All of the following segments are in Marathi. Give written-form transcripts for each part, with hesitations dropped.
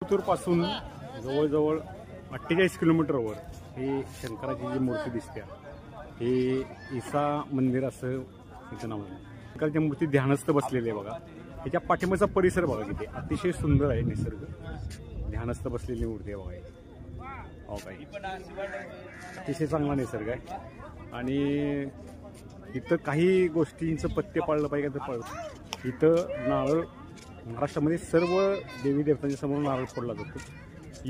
पासून जवळजवळ 48 किलोमीटरवर ही शंकराची जी मूर्ती दिसते हे ईसा मंदिर असं तिचं नाव आहे. शंकराची मूर्ती ध्यानस्थ बसलेली आहे बघा. ह्याच्या पाठिंबाचा परिसर बघा किती अतिशय सुंदर आहे. निसर्ग ध्यानस्थ बसलेली मूर्ती आहे बघा. हो काय अतिशय चांगला निसर्ग आहे. आणि इथं काही गोष्टींचं पथ्य पाळलं पाहिजे तर पाळलं. इथं नारळ महाराष्ट्रामध्ये सर्व देवी देवतांच्या समोर नारळ फोडला जातो.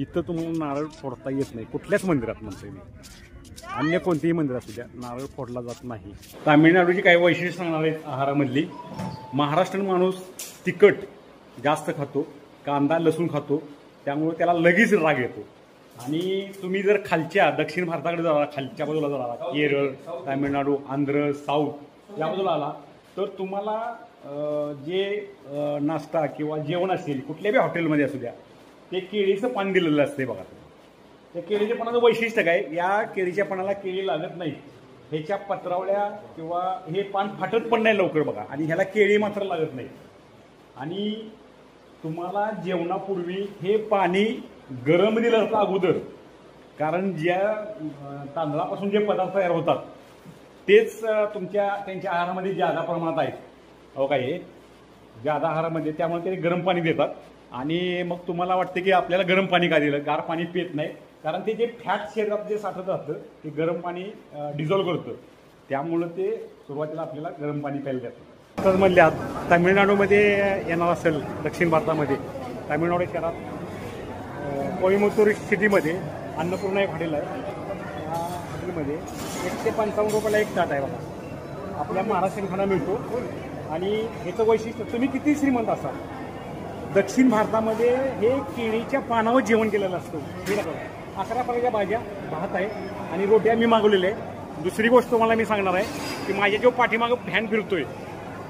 इथं तुम्हाला नारळ फोडता येत नाही कुठल्याच मंदिरात म्हणतोय मी. अन्य कोणतेही मंदिर असू द्या नारळ फोडला जात नाही. तामिळनाडूची काही वैशिष्ट्य सांगणार आहेत आहारामधली. महाराष्ट्रीयन माणूस तिखट जास्त खातो, कांदा लसूण खातो, त्यामुळे त्याला लगेच राग येतो. आणि तुम्ही जर खालच्या दक्षिण भारताकडे जरा खालच्या बाजूला जर आला केरळ, तामिळनाडू, आंध्र, साऊथ या बाजूला आला तर तुम्हाला जे नाश्ता किंवा जेवण असेल कुठल्याही हॉटेलमध्ये असू द्या ते केळीचं पान दिलेलं असते बघा. त्या केळीच्या पानाचं वैशिष्ट्य काय, या केळीच्या पानाला केळी लागत नाही. ह्याच्या पत्रावळ्या किंवा हे पान फाटत पण नाही लवकर बघा. आणि ह्याला केळी मात्र लागत नाही. आणि तुम्हाला जेवणापूर्वी हे पाणी गरम दिलं जातं अगोदर, कारण ज्या तांदळापासून जे पदार्थ तयार होतात तेच त्यांच्या आहारामध्ये जादा प्रमाणात आहेत. हो काय हे जादा आहारामध्ये, त्यामुळे ते गरम पाणी देतात. आणि मग तुम्हाला वाटतं की आपल्याला गरम पाणी का दिलं, गार पाणी पित नाही, कारण ते जे फॅट शरीरात जे साठत राहतं ते गरम पाणी डिझॉल्व्ह करतं. त्यामुळं ते सुरुवातीला आपल्याला गरम पाणी प्यायला देतं. तर म्हणल्या तामिळनाडूमध्ये येणार असेल, दक्षिण भारतामध्ये तामिळनाडू शहरात कोईमतूर सिटीमध्ये अन्नपूर्णा एक हॉटेल आहे. या हॉटेलमध्ये 1 ते 55 रुपयाला एक ताट आहे बघा. आपल्या महाराष्ट्रीयन खाना मिळतो. आणि ह्याचं वैशिष्ट्य, तुम्ही किती श्रीमंत असाल, दक्षिण भारतामध्ये हे केळीच्या पानावर जेवण केलेलं असतं. 11 प्रकारच्या भाज्या, भात आहे आणि रोट्या मी मागवलेल्या आहे. दुसरी गोष्ट तुम्हाला मी सांगणार आहे की माझ्या जो पाठीमागं फॅन फिरतोय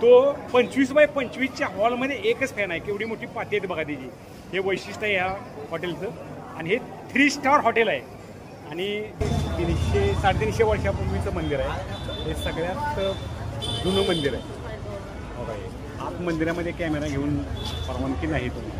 तो 25 बाय 25च्या हॉलमध्ये एकच फॅन आहे. केवढी मोठी पाती आहे बघा त्याची. हे वैशिष्ट्य आहे ह्या हॉटेलचं. आणि हे 3 स्टार हॉटेल आहे. आणि 300-350 वर्षापूर्वीचं मंदिर आहे. हे सगळ्यात जुनं मंदिर आहे. आत मंदिरामध्ये कॅमेरा घेऊन परवानगी नाही तुम्ही.